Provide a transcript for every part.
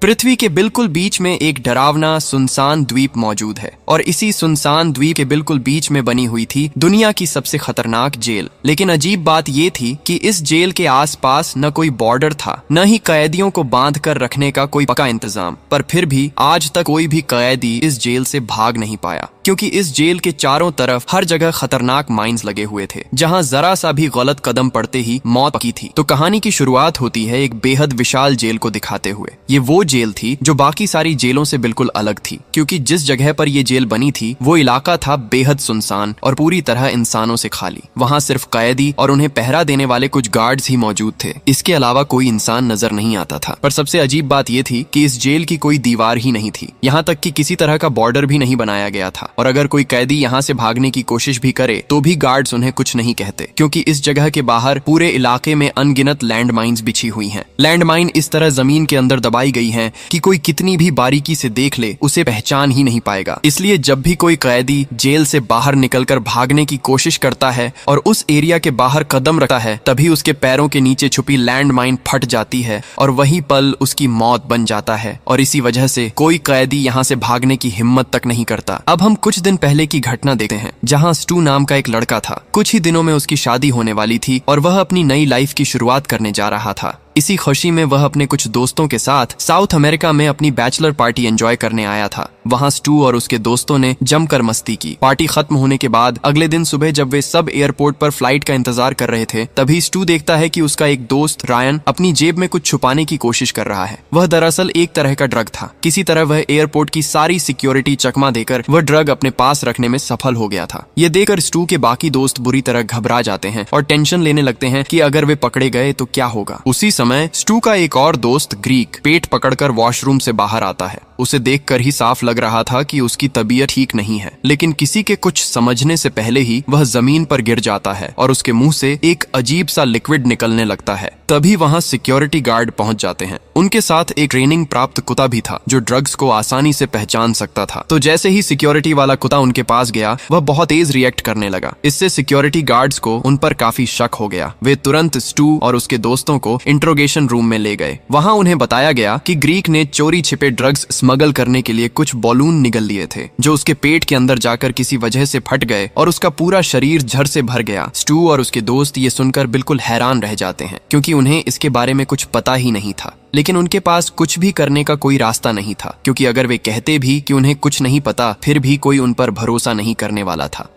पृथ्वी के बिल्कुल बीच में एक डरावना सुनसान द्वीप मौजूद है और इसी सुनसान द्वीप के बिल्कुल बीच में बनी हुई थी दुनिया की सबसे खतरनाक जेल। लेकिन अजीब बात ये थी कि इस जेल के आसपास न कोई बॉर्डर था, न ही कैदियों को बांध कर रखने का कोई पक्का इंतजाम। पर फिर भी आज तक कोई भी कैदी इस जेल से भाग नहीं पाया, क्योंकि इस जेल के चारों तरफ हर जगह खतरनाक माइंस लगे हुए थे, जहां जरा सा भी गलत कदम पड़ते ही मौत पक्की थी। तो कहानी की शुरुआत होती है एक बेहद विशाल जेल को दिखाते हुए। ये वो जेल थी जो बाकी सारी जेलों से बिल्कुल अलग थी, क्योंकि जिस जगह पर ये जेल बनी थी वो इलाका था बेहद सुनसान और पूरी तरह इंसानों से खाली। वहाँ सिर्फ कैदी और उन्हें पहरा देने वाले कुछ गार्ड्स ही मौजूद थे। इसके अलावा कोई इंसान नजर नहीं आता था। पर सबसे अजीब बात ये थी कि इस जेल की कोई दीवार ही नहीं थी, यहाँ तक कि किसी तरह का बॉर्डर भी नहीं बनाया गया था। और अगर कोई कैदी यहाँ से भागने की कोशिश भी करे तो भी गार्ड्स उन्हें कुछ नहीं कहते, क्योंकि इस जगह के बाहर पूरे इलाके में अनगिनत लैंड माइन्स बिछी हुई हैं। लैंड माइन इस तरह जमीन के अंदर दबाई गई हैं कि कोई कितनी भी बारीकी से देख ले उसे पहचान ही नहीं पाएगा। इसलिए जब भी कोई कैदी जेल से बाहर निकलकर भागने की कोशिश करता है और उस एरिया के बाहर कदम रखता है, तभी उसके पैरों के नीचे छुपी लैंड माइन फट जाती है और वही पल उसकी मौत बन जाता है। और इसी वजह से कोई कैदी यहाँ से भागने की हिम्मत तक नहीं करता। अब हम कुछ दिन पहले की घटना देखते हैं, जहाँ स्टू नाम का एक लड़का था। कुछ ही दिनों में उसकी शादी होने वाली थी और वह अपनी नई लाइफ की शुरुआत करने जा रहा था। इसी खुशी में वह अपने कुछ दोस्तों के साथ साउथ अमेरिका में अपनी बैचलर पार्टी एंजॉय करने आया था। वहाँ स्टू और उसके दोस्तों ने जमकर मस्ती की। पार्टी खत्म होने के बाद अगले दिन सुबह जब वे सब एयरपोर्ट पर फ्लाइट का इंतजार कर रहे थे, तभी स्टू देखता है कि उसका एक दोस्त रायन अपनी जेब में कुछ छुपाने की कोशिश कर रहा है। वह दरअसल एक तरह का ड्रग था। किसी तरह वह एयरपोर्ट की सारी सिक्योरिटी चकमा देकर वह ड्रग अपने पास रखने में सफल हो गया था। ये देखकर स्टू के बाकी दोस्त बुरी तरह घबरा जाते हैं और टेंशन लेने लगते हैं कि अगर वे पकड़े गए तो क्या होगा। उसी समय स्टू का एक और दोस्त ग्रीक पेट पकड़कर वॉशरूम से बाहर आता है। उसे देखकर ही साफ लग रहा था कि उसकी तबीयत ठीक नहीं है, लेकिन किसी के कुछ समझने से पहले ही वह जमीन पर गिर जाता है और उसके मुंह से एक अजीब सा लिक्विड निकलने लगता है। तभी वहां सिक्योरिटी गार्ड पहुंच जाते हैं। उनके साथ एक ट्रेनिंग प्राप्त कुत्ता भी था जो ड्रग्स को आसानी से पहचान सकता था। तो जैसे ही सिक्योरिटी वाला कुत्ता उनके पास गया, वह बहुत तेज रिएक्ट करने लगा। इससे सिक्योरिटी गार्ड्स को उन पर काफी शक हो गया। वे तुरंत स्टू और उसके दोस्तों को इंट्रोगेशन रूम में ले गए। वहां उन्हें बताया गया कि ग्रीक ने चोरी छिपे ड्रग्स स्मगल करने के लिए कुछ बॉलून निगल लिए थे, जो उसके पेट के अंदर जाकर किसी वजह से फट गए और उसका पूरा शरीर झर से भर गया। स्टू और उसके दोस्त ये सुनकर बिल्कुल हैरान रह जाते हैं, क्योंकि उन्हें इसके बारे में कुछ पता ही नहीं था। लेकिन उनके पास कुछ भी करने का कोई रास्ता नहीं था, क्योंकि अगर वे कहते भी कि उन्हें कुछ नहीं पता, फिर भी कोई उन पर भरोसा नहीं करने वाला था।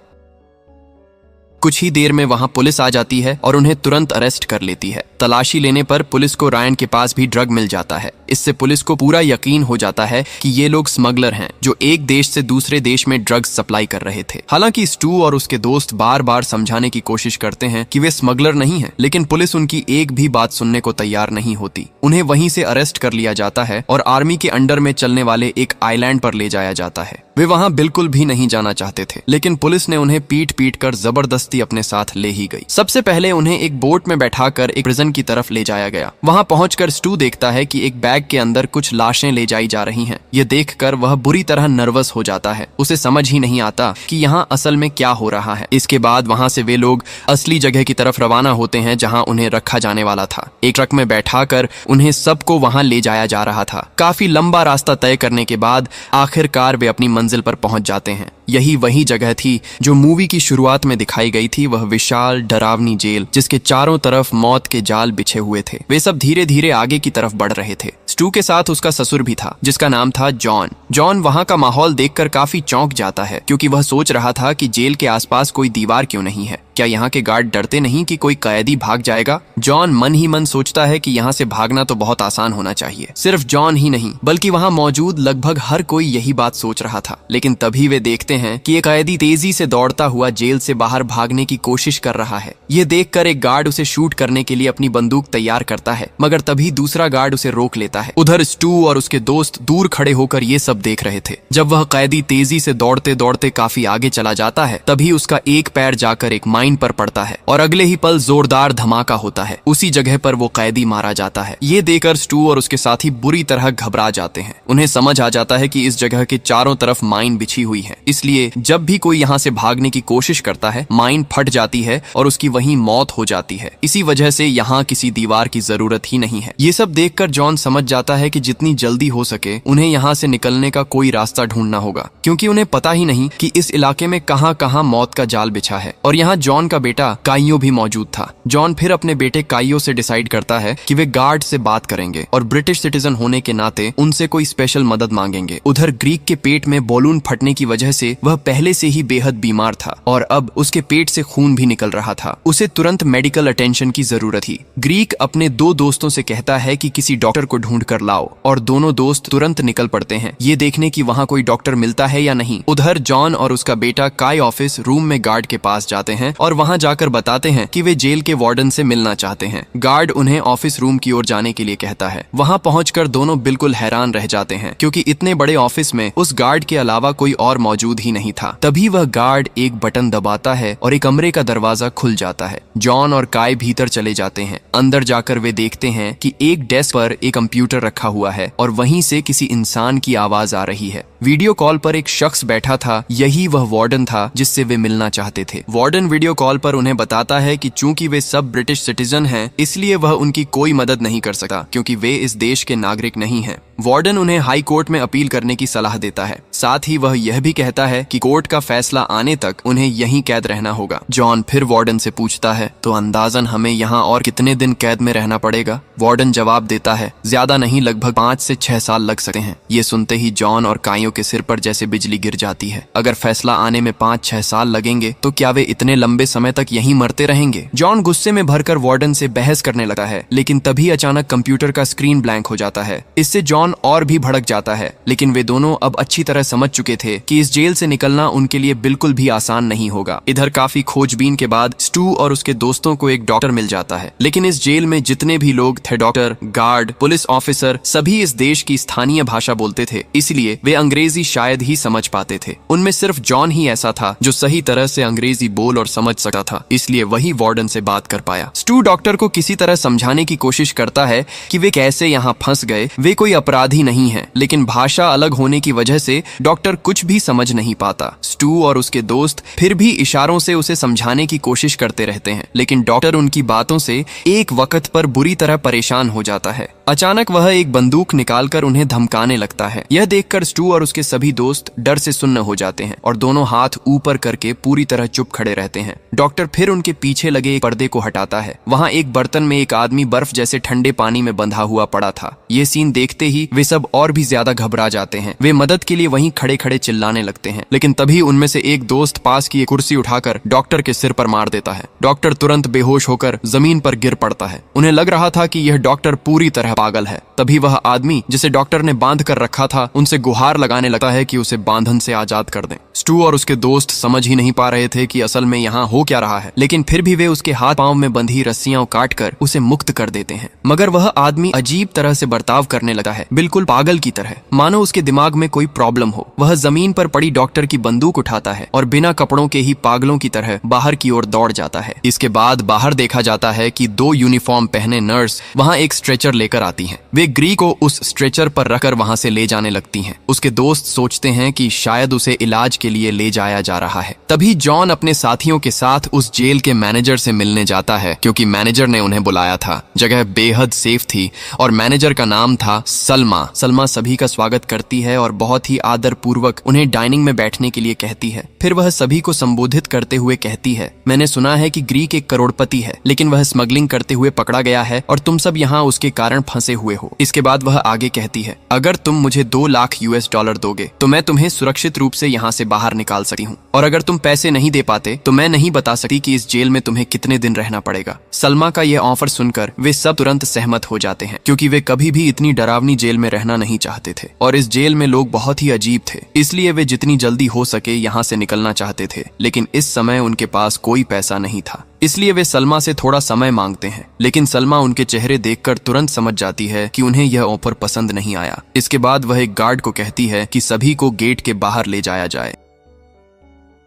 कुछ ही देर में वहां पुलिस आ जाती है और उन्हें तुरंत अरेस्ट कर लेती है। तलाशी लेने पर पुलिस को रायन के पास भी ड्रग मिल जाता है। इससे पुलिस को पूरा यकीन हो जाता है कि ये लोग स्मगलर हैं, जो एक देश से दूसरे देश में ड्रग्स सप्लाई कर रहे थे। हालांकि स्टू और उसके दोस्त बार बार समझाने की कोशिश करते हैं कि वे स्मगलर नहीं हैं, लेकिन पुलिस उनकी एक भी बात सुनने को तैयार नहीं होती। उन्हें वहीं से अरेस्ट कर लिया जाता है और आर्मी के अंडर में चलने वाले एक आइलैंड पर ले जाया जाता है। वे वहां बिल्कुल भी नहीं जाना चाहते थे, लेकिन पुलिस ने उन्हें पीट पीट कर जबरदस्ती अपने साथ ले ही गई। सबसे पहले उन्हें एक बोट में बैठाकर एक प्रिजन की तरफ ले जाया गया। वहां पहुंचकर स्टू देखता है कि एक बैग के अंदर कुछ लाशें ले जाई जा रही हैं। यह देखकर वह बुरी तरह नर्वस हो जाता है। उसे समझ ही नहीं आता कि यहाँ असल में क्या हो रहा है। इसके बाद वहां से वे लोग असली जगह की तरफ रवाना होते हैं, जहाँ उन्हें रखा जाने वाला था। एक ट्रक में बैठाकर उन्हें सबको वहां ले जाया जा रहा था। काफी लंबा रास्ता तय करने के बाद आखिरकार वे अपनी मंजिल पर पहुंच जाते हैं। यही वही जगह थी जो मूवी की शुरुआत में दिखाई गई थी, वह विशाल डरावनी जेल जिसके चारों तरफ मौत के जाल बिछे हुए थे। वे सब धीरे धीरे आगे की तरफ बढ़ रहे थे। स्टू के साथ उसका ससुर भी था, जिसका नाम था जॉन। जॉन वहां का माहौल देखकर काफी चौंक जाता है, क्योंकि वह सोच रहा था कि जेल के आसपास कोई दीवार क्यों नहीं है। क्या यहाँ के गार्ड डरते नहीं कि कोई कैदी भाग जाएगा? जॉन मन ही मन सोचता है कि यहाँ से भागना तो बहुत आसान होना चाहिए। सिर्फ जॉन ही नहीं, बल्कि वहाँ मौजूद लगभग हर कोई यही बात सोच रहा था। लेकिन तभी वे देखते हैं कि एक कैदी तेजी से दौड़ता हुआ जेल से बाहर भागने की कोशिश कर रहा है। ये देखकर एक गार्ड उसे शूट करने के लिए अपनी बंदूक तैयार करता है, मगर तभी दूसरा गार्ड उसे रोक लेता है। उधर स्टू और उसके दोस्त दूर खड़े होकर ये सब देख रहे थे। जब वह कैदी तेजी से दौड़ते दौड़ते काफी आगे चला जाता है, तभी उसका एक पैर जाकर एक माइन माइन पर पड़ता है और अगले ही पल जोरदार धमाका होता है। उसी जगह पर वो कैदी मारा जाता है। ये देखकर स्टू और उसके साथी बुरी तरह घबरा जाते हैं। उन्हें समझ आ जाता है कि इस जगह के चारों तरफ माइन बिछी हुई है, इसलिए जब भी कोई यहाँ से भागने की कोशिश करता है माइन फट जाती है और उसकी वहीं मौत हो जाती है। इसी वजह से यहाँ किसी दीवार की जरूरत ही नहीं है। ये सब देखकर जॉन समझ जाता है कि जितनी जल्दी हो सके उन्हें यहाँ से निकलने का कोई रास्ता ढूंढना होगा, क्योंकि उन्हें पता ही नहीं कि इस इलाके में कहाँ कहाँ मौत का जाल बिछा है। और यहाँ जॉन का बेटा काइयो भी मौजूद था। जॉन फिर अपने बेटे काइयो से डिसाइड करता है कि वे गार्ड से बात करेंगे और ब्रिटिश सिटीजन होने के नाते उनसे कोई स्पेशल मदद मांगेंगे। उधर ग्रीक के पेट में बॉलून फटने की वजह से वह पहले से ही बेहद बीमार था और अब उसके पेट से खून भी निकल रहा था। उसे तुरंत मेडिकल अटेंशन की जरूरत थी। ग्रीक अपने दो दोस्तों से कहता है कि किसी डॉक्टर को ढूंढ कर लाओ और दोनों दोस्त तुरंत निकल पड़ते हैं, ये देखने की वहाँ कोई डॉक्टर मिलता है या नहीं। उधर जॉन और उसका बेटा काई ऑफिस रूम में गार्ड के पास जाते हैं और वहाँ जाकर बताते हैं कि वे जेल के वार्डन से मिलना चाहते हैं। गार्ड उन्हें ऑफिस रूम की ओर जाने के लिए कहता है। वहाँ पहुंचकर दोनों बिल्कुल हैरान रह जाते हैं, क्योंकि इतने बड़े ऑफिस में उस गार्ड के अलावा कोई और मौजूद ही नहीं था। तभी वह गार्ड एक बटन दबाता है और एक कमरे का दरवाजा खुल जाता है। जॉन और काई भीतर चले जाते हैं। अंदर जाकर वे देखते हैं कि एक डेस्क पर एक कंप्यूटर रखा हुआ है और वहीं से किसी इंसान की आवाज आ रही है। वीडियो कॉल पर एक शख्स बैठा था, यही वह वार्डन था जिससे वे मिलना चाहते थे। वार्डन वीडियो कॉल पर उन्हें बताता है कि चूंकि वे सब ब्रिटिश सिटीजन हैं, इसलिए वह उनकी कोई मदद नहीं कर सकता, क्योंकि वे इस देश के नागरिक नहीं हैं। वार्डन उन्हें हाई कोर्ट में अपील करने की सलाह देता है। साथ ही वह यह भी कहता है कि कोर्ट का फैसला आने तक उन्हें यहीं कैद रहना होगा। जॉन फिर वार्डन से पूछता है, तो अंदाजन हमें यहाँ और कितने दिन कैद में रहना पड़ेगा? वार्डन जवाब देता है, ज्यादा नहीं, लगभग 5 से 6 साल लग सकते हैं। ये सुनते ही जॉन और काइयो के सिर पर जैसे बिजली गिर जाती है। अगर फैसला आने में 5-6 साल लगेंगे तो क्या वे इतने लंबे समय तक यहीं मरते रहेंगे? जॉन गुस्से में भरकर वार्डन से बहस करने लगता है, लेकिन तभी अचानक कंप्यूटर का स्क्रीन ब्लैंक हो जाता है। इससे जॉन और भी भड़क जाता है, लेकिन वे दोनों अब अच्छी तरह समझ चुके थे कि इस जेल से निकलना उनके लिए बिल्कुल भी आसान नहीं होगा। इधर काफी खोजबीन के बाद स्टू और उसके दोस्तों को एक डॉक्टर मिल जाता है, लेकिन इस जेल में जितने भी लोग थे, डॉक्टर, गार्ड, पुलिस ऑफिसर, सभी इस देश की स्थानीय भाषा बोलते थे, इसलिए वे अंग्रेजी शायद ही समझ पाते थे। उनमें सिर्फ जॉन ही ऐसा था जो सही तरह से अंग्रेजी बोल और समझ सकता था, इसलिए वही वार्डन से बात कर पाया। स्टू डॉक्टर को किसी तरह समझाने की कोशिश करता है कि वे कैसे यहाँ फंस गए, वे कोई अपराधी नहीं है, लेकिन भाषा अलग होने की वजह से डॉक्टर कुछ भी समझ नहीं पाता। स्टू और उसके दोस्त फिर भी इशारों से उसे समझाने की कोशिश करते रहते हैं, लेकिन डॉक्टर उनकी बातों से एक वक्त पर बुरी तरह परेशान हो जाता है। अचानक वह एक बंदूक निकालकर उन्हें धमकाने लगता है। यह देखकर स्टू और उसके सभी दोस्त डर से सुन्न हो जाते हैं और दोनों हाथ ऊपर करके पूरी तरह चुप खड़े रहते हैं। डॉक्टर फिर उनके पीछे लगे एक पर्दे को हटाता है। वहाँ एक बर्तन में एक आदमी बर्फ जैसे ठंडे पानी में बंधा हुआ पड़ा था। ये सीन देखते ही वे सब और भी ज्यादा घबरा जाते हैं। वे मदद के लिए वहीं खड़े खड़े चिल्लाने लगते हैं, लेकिन तभी उनमें से एक दोस्त पास की एक कुर्सी उठाकर डॉक्टर के सिर पर मार देता है। डॉक्टर तुरंत बेहोश होकर जमीन पर गिर पड़ता है। उन्हें लग रहा था कि यह डॉक्टर पूरी तरह पागल है। तभी वह आदमी जिसे डॉक्टर ने बांध कर रखा था उनसे गुहार लगाने लगता है कि उसे बांधन से आजाद कर दें। स्टू और उसके दोस्त समझ ही नहीं पा रहे थे कि असल में यहाँ हो क्या रहा है, लेकिन फिर भी वे उसके हाथ पांव में बंधी रस्सियां काट कर उसे मुक्त कर देते हैं। मगर वह आदमी अजीब तरह से बर्ताव करने लगा है, बिल्कुल पागल की तरह, मानो उसके दिमाग में कोई प्रॉब्लम हो। वह जमीन पर पड़ी डॉक्टर की बंदूक उठाता है और बिना कपड़ों के ही पागलों की तरह बाहर की ओर दौड़ जाता है। इसके बाद बाहर देखा जाता है कि 2 यूनिफॉर्म पहने नर्स वहाँ एक स्ट्रेचर लेकर आती हैं। वे ग्री को उस स्ट्रेचर पर रखकर वहाँ से ले जाने लगती हैं। उसके दोस्त सोचते हैं कि शायद उसे इलाज के लिए ले जाया जा रहा है। तभी जॉन अपने साथियों के साथ उस जेल के मैनेजर से मिलने जाता है, क्योंकि मैनेजर ने उन्हें बुलाया था। जगह बेहद सेफ थी और मैनेजर का नाम था सलमा। सलमा सभी का स्वागत करती है और बहुत ही आदर पूर्वक उन्हें डाइनिंग में बैठने के लिए कहती है। फिर वह सभी को संबोधित करते हुए कहती है, मैंने सुना है कि ग्रीक एक करोड़पति है, लेकिन वह स्मगलिंग करते हुए पकड़ा गया है और तुम सब यहाँ उसके कारण फंसे हुए हो। इसके बाद वह आगे कहती है, अगर तुम मुझे 2 लाख US$ दोगे तो मैं तुम्हें सुरक्षित रूप से यहाँ से बाहर निकाल सकती हूँ, और अगर तुम पैसे नहीं दे पाते तो मैं नहीं बता सकती कि इस जेल में तुम्हें कितने दिन रहना पड़ेगा। सलमा का यह ऑफर सुनकर वे सब तुरंत सहमत हो जाते हैं, क्योंकि वे कभी भी इतनी डरावनी जेल में रहना नहीं चाहते थे और इस जेल में लोग बहुत ही अजीब थे, इसलिए वे जितनी जल्दी हो सके यहाँ से निकलना चाहते थे। लेकिन इस समय उनके पास कोई पैसा नहीं था, इसलिए वे सलमा से थोड़ा समय मांगते हैं, लेकिन सलमा उनके चेहरे देखकर तुरंत समझ जाती है कि उन्हें यह ऑफर पसंद नहीं आया। इसके बाद वह एक गार्ड को कहती है कि सभी को गेट के बाहर ले जाया जाए।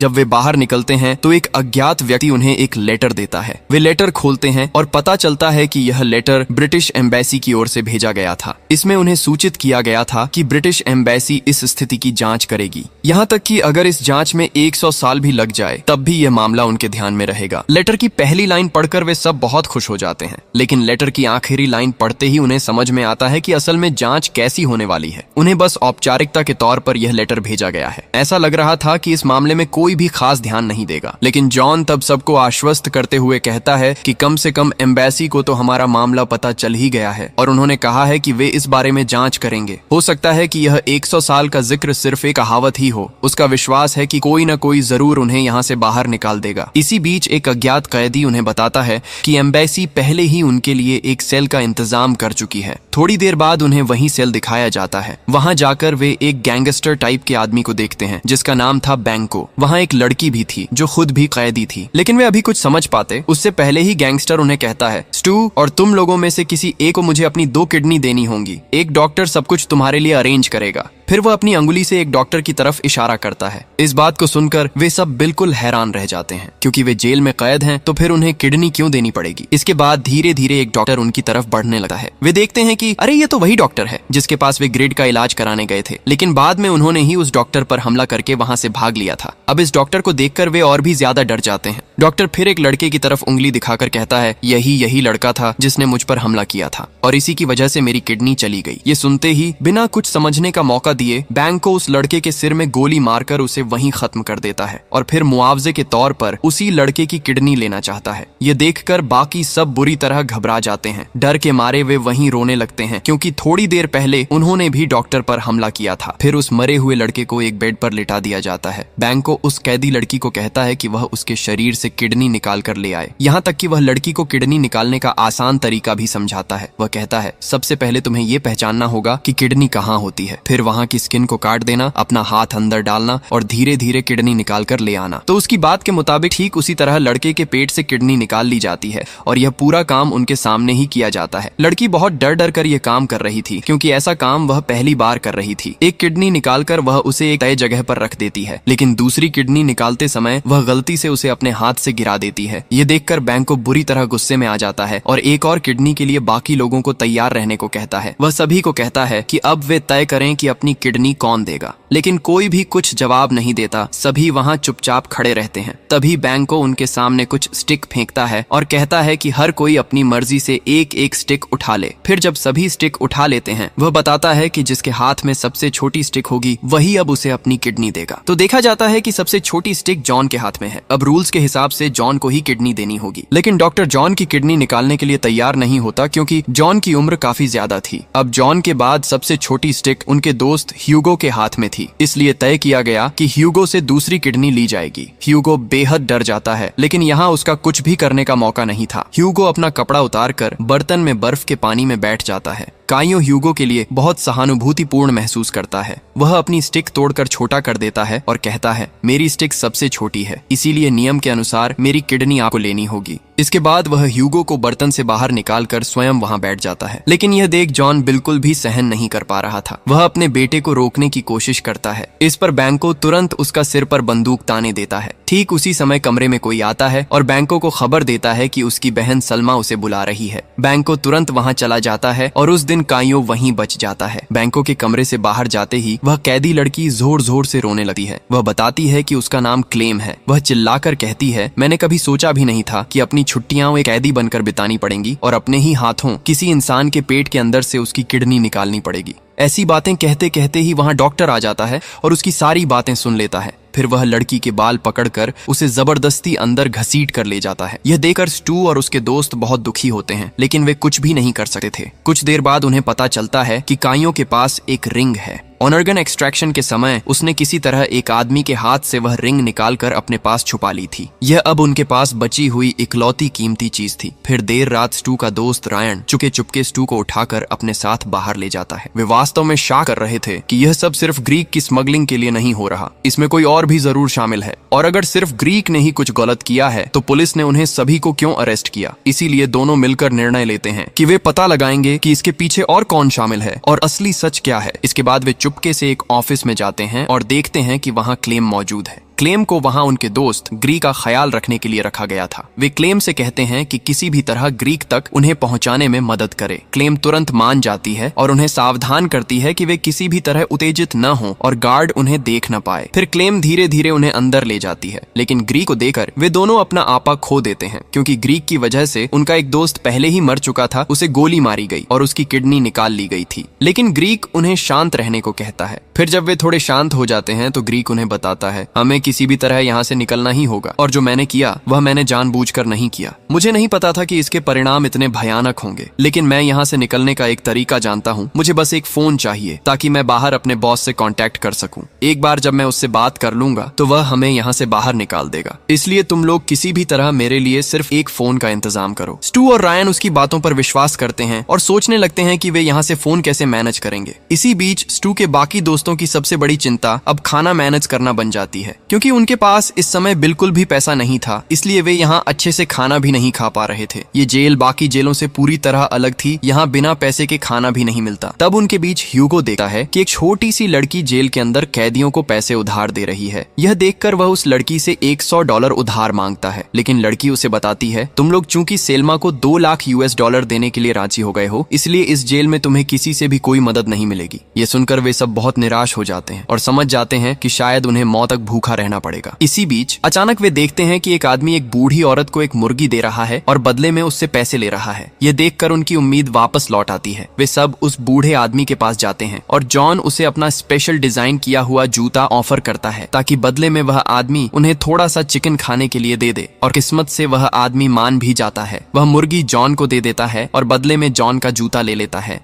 जब वे बाहर निकलते हैं तो एक अज्ञात व्यक्ति उन्हें एक लेटर देता है। वे लेटर खोलते हैं और पता चलता है कि यह लेटर ब्रिटिश एम्बेसी की ओर से भेजा गया था। इसमें उन्हें सूचित किया गया था कि ब्रिटिश एम्बेसी इस स्थिति की जांच करेगी, यहाँ तक कि अगर इस जांच में 100 साल भी लग जाए तब भी यह मामला उनके ध्यान में रहेगा। लेटर की पहली लाइन पढ़कर वे सब बहुत खुश हो जाते हैं, लेकिन लेटर की आखिरी लाइन पढ़ते ही उन्हें समझ में आता है कि असल में जांच कैसी होने वाली है। उन्हें बस औपचारिकता के तौर पर यह लेटर भेजा गया है। ऐसा लग रहा था कि इस मामले में कोई भी खास ध्यान नहीं देगा, लेकिन जॉन तब सबको आश्वस्त करते हुए कहता है कि कम से कम एम्बेसी को तो हमारा मामला पता चल ही गया है और उन्होंने कहा है कि वे इस बारे में जांच करेंगे। हो सकता है कि यह 100 साल का जिक्र सिर्फ एक कहावत ही हो। उसका विश्वास है कि कोई न कोई जरूर उन्हें यहाँ से बाहर निकाल देगा। इसी बीच एक अज्ञात कैदी उन्हें बताता है कि एम्बेसी पहले ही उनके लिए एक सेल का इंतजाम कर चुकी है। थोड़ी देर बाद उन्हें वही सेल दिखाया जाता है। वहां जाकर वे एक गैंगस्टर टाइप के आदमी को देखते हैं जिसका नाम था बैंको। वहां एक लड़की भी थी जो खुद भी कैदी थी, लेकिन वे अभी कुछ समझ पाते उससे पहले ही गैंगस्टर उन्हें कहता है, स्टू और तुम लोगों में से किसी एक को मुझे अपनी 2 किडनी देनी होंगी। एक डॉक्टर सब कुछ तुम्हारे लिए अरेंज करेगा। फिर वह अपनी अंगुली से एक डॉक्टर की तरफ इशारा करता है। इस बात को सुनकर वे सब बिल्कुल हैरान रह जाते हैं, क्योंकि वे जेल में कैद हैं तो फिर उन्हें किडनी क्यों देनी पड़ेगी। इसके बाद धीरे धीरे एक डॉक्टर उनकी तरफ बढ़ने लगता है। वे देखते हैं कि अरे ये तो वही डॉक्टर है जिसके पास वे ग्रिड का इलाज कराने गए थे, लेकिन बाद में उन्होंने ही उस डॉक्टर पर हमला करके वहां से भाग लिया था। अब इस डॉक्टर को देखकर वे और भी ज्यादा डर जाते हैं। डॉक्टर फिर एक लड़के की तरफ उंगली दिखाकर कहता है, यही लड़का था जिसने मुझ पर हमला किया था और इसी की वजह से मेरी किडनी चली गई। ये सुनते ही बिना कुछ समझने का मौका दिए बैंक को उस लड़के के सिर में गोली मारकर उसे वहीं खत्म कर देता है और फिर मुआवजे के तौर पर उसी लड़के की किडनी लेना चाहता है। ये देखकर बाकी सब बुरी तरह घबरा जाते हैं। डर के मारे वे वहीं रोने लगते हैं, क्योंकि थोड़ी देर पहले उन्होंने भी डॉक्टर पर हमला किया था। फिर उस मरे हुए लड़के को एक बेड पर लिटा दिया जाता है। बैंक को उस कैदी लड़की को कहता है कि वह उसके शरीर से किडनी निकाल कर ले आए। यहाँ तक कि वह लड़की को किडनी निकालने का आसान तरीका भी समझाता है। वह कहता है, सबसे पहले तुम्हें ये पहचानना होगा कि किडनी कहाँ होती है, फिर वहाँ की स्किन को काट देना, अपना हाथ अंदर डालना और धीरे धीरे किडनी निकाल कर ले आना। तो उसकी बात के मुताबिक ठीक उसी तरह लड़के के पेट से किडनी निकाल ली जाती है और यह पूरा काम उनके सामने ही किया जाता है। लड़की बहुत डर डर कर यह काम कर रही थी, क्योंकि ऐसा काम वह पहली बार कर रही थी। एक किडनी निकालकर वह उसे एक तय जगह पर रख देती है, लेकिन दूसरी किडनी निकालते समय वह गलती से उसे अपने हाथ से गिरा देती है। ये देखकर बैंक को बुरी तरह गुस्से में आ जाता है और एक और किडनी के लिए बाकी लोगों को तैयार रहने को कहता है। वह सभी को कहता है कि अब वे तय करें कि अपनी किडनी कौन देगा, लेकिन कोई भी कुछ जवाब नहीं देता। सभी वहां चुपचाप खड़े रहते हैं। तभी बैंको उनके सामने कुछ स्टिक फेंकता है और कहता है कि हर कोई अपनी मर्जी से एक एक स्टिक उठा ले। फिर जब सभी स्टिक उठा लेते हैं, वह बताता है कि जिसके हाथ में सबसे छोटी स्टिक होगी वही अब उसे अपनी किडनी देगा। तो देखा जाता है कि सबसे छोटी स्टिक जॉन के हाथ में है। अब रूल्स के हिसाब से जॉन को ही किडनी देनी होगी, लेकिन डॉक्टर जॉन की किडनी निकालने के लिए तैयार नहीं होता, क्योंकि जॉन की उम्र काफी ज्यादा थी। अब जॉन के बाद सबसे छोटी स्टिक उनके दोस्त ह्यूगो के हाथ में थी, इसलिए तय किया गया कि ह्यूगो से दूसरी किडनी ली जाएगी। ह्यूगो बेहद डर जाता है, लेकिन यहाँ उसका कुछ भी करने का मौका नहीं था। ह्यूगो अपना कपड़ा उतारकर बर्तन में बर्फ के पानी में बैठ जाता है। काइयो ह्यूगो के लिए बहुत सहानुभूतिपूर्ण महसूस करता है। वह अपनी स्टिक तोड़कर छोटा कर देता है और कहता है, मेरी स्टिक सबसे छोटी है, इसीलिए नियम के अनुसार मेरी किडनी आपको लेनी होगी। इसके बाद वह ह्यूगो को बर्तन से बाहर निकालकर स्वयं वहां बैठ जाता है, लेकिन यह देख जॉन बिल्कुल भी सहन नहीं कर पा रहा था। वह अपने बेटे को रोकने की कोशिश करता है। इस पर बैंको तुरंत उसका सिर पर बंदूक ताने देता है। ठीक उसी समय कमरे में कोई आता है और बैंको को खबर देता है कि उसकी बहन सलमा उसे बुला रही है। बैंको तुरंत वहां चला जाता है और उस दिन काइयो वहीं बच जाता है। बैंको के कमरे से बाहर जाते ही वह कैदी लड़की जोर जोर से रोने लगती है। वह बताती है कि उसका नाम क्लेम है। वह चिल्लाकर कहती है, मैंने कभी सोचा भी नहीं था कि अपनी छुट्टियां एक कैदी बनकर बितानी पड़ेंगी और अपने ही हाथों किसी इंसान के पेट के अंदर से उसकी किडनी निकालनी पड़ेगी। ऐसी बातें कहते कहते ही वहां डॉक्टर आ जाता है और उसकी सारी बातें सुन लेता है। फिर वह लड़की के बाल पकड़कर उसे जबरदस्ती अंदर घसीट कर ले जाता है। यह देखकर स्टू और उसके दोस्त बहुत दुखी होते हैं, लेकिन वे कुछ भी नहीं कर सकते थे। कुछ देर बाद उन्हें पता चलता है कि काइयो के पास एक रिंग है। ऑर्गन एक्सट्रैक्शन के समय उसने किसी तरह एक आदमी के हाथ से वह रिंग निकालकर अपने पास छुपा ली थी। यह अब उनके पास बची हुई इकलौती कीमती चीज थी। फिर देर रात स्टू का दोस्त रायन चुपके चुपके स्टू को उठाकर अपने साथ बाहर ले जाता है। वे वास्तव में शक कर रहे थे कि यह सब सिर्फ ग्रीक की स्मगलिंग के लिए नहीं हो रहा, इसमें कोई और भी जरूर शामिल है। और अगर सिर्फ ग्रीक ने ही कुछ गलत किया है तो पुलिस ने उन्हें सभी को क्यों अरेस्ट किया। इसीलिए दोनों मिलकर निर्णय लेते हैं कि वे पता लगाएंगे कि इसके पीछे और कौन शामिल है और असली सच क्या है। इसके बाद वे चुपके से एक ऑफिस में जाते हैं और देखते हैं कि वहां क्लेम मौजूद है। क्लेम को वहाँ उनके दोस्त ग्रीक का ख्याल रखने के लिए रखा गया था। वे क्लेम से कहते हैं कि किसी भी तरह ग्रीक तक उन्हें पहुंचाने में मदद करे। क्लेम तुरंत मान जाती है और उन्हें सावधान करती है कि वे किसी भी तरह उत्तेजित न हो और गार्ड उन्हें देख न पाए। फिर क्लेम धीरे धीरे उन्हें अंदर ले जाती है, लेकिन ग्रीक को देखकर वे दोनों अपना आपा खो देते हैं, क्योंकि ग्रीक की वजह से उनका एक दोस्त पहले ही मर चुका था, उसे गोली मारी गई और उसकी किडनी निकाल ली गई थी। लेकिन ग्रीक उन्हें शांत रहने को कहता है। फिर जब वे थोड़े शांत हो जाते हैं तो ग्रीक उन्हें बताता है, हमें किसी भी तरह यहाँ से निकलना ही होगा, और जो मैंने किया वह मैंने जानबूझकर नहीं किया। मुझे नहीं पता था कि इसके परिणाम इतने भयानक होंगे, लेकिन मैं यहाँ से निकलने का एक तरीका जानता हूँ। मुझे बस एक फोन चाहिए ताकि मैं बाहर अपने बॉस से कांटेक्ट कर सकूं। एक बार जब मैं उससे बात कर लूंगा तो वह हमें यहाँ से बाहर निकाल देगा। इसलिए तुम लोग किसी भी तरह मेरे लिए सिर्फ एक फोन का इंतजाम करो। स्टू और रायन उसकी बातों पर विश्वास करते हैं और सोचने लगते हैं कि वे यहाँ से फोन कैसे मैनेज करेंगे। इसी बीच स्टू के बाकी दोस्तों की सबसे बड़ी चिंता अब खाना मैनेज करना बन जाती है, क्योंकि उनके पास इस समय बिल्कुल भी पैसा नहीं था, इसलिए वे यहाँ अच्छे से खाना भी नहीं खा पा रहे थे। ये जेल बाकी जेलों से पूरी तरह अलग थी, यहाँ बिना पैसे के खाना भी नहीं मिलता। तब उनके बीच ह्यूगो देखता है कि एक छोटी सी लड़की जेल के अंदर कैदियों को पैसे उधार दे रही है। यह देखकर वह उस लड़की से $100 उधार मांगता है, लेकिन लड़की उसे बताती है, तुम लोग चूंकि सेल्मा को $2 लाख देने के लिए राजी हो गए हो, इसलिए इस जेल में तुम्हें किसी से भी कोई मदद नहीं मिलेगी। ये सुनकर वे सब बहुत निराश हो जाते हैं और समझ जाते हैं कि शायद उन्हें मौत तक भूखा रहना पड़ेगा। इसी बीच अचानक वे देखते हैं कि एक आदमी एक बूढ़ी औरत को एक मुर्गी दे रहा है और बदले में उससे पैसे ले रहा है। यह देखकर उनकी उम्मीद वापस लौट आती है। वे सब उस बूढ़े आदमी के पास जाते हैं और जॉन उसे अपना स्पेशल डिजाइन किया हुआ जूता ऑफर करता है ताकि बदले में वह आदमी उन्हें थोड़ा सा चिकन खाने के लिए दे दे, और किस्मत से वह आदमी मान भी जाता है। वह मुर्गी जॉन को दे देता है और बदले में जॉन का जूता ले लेता है।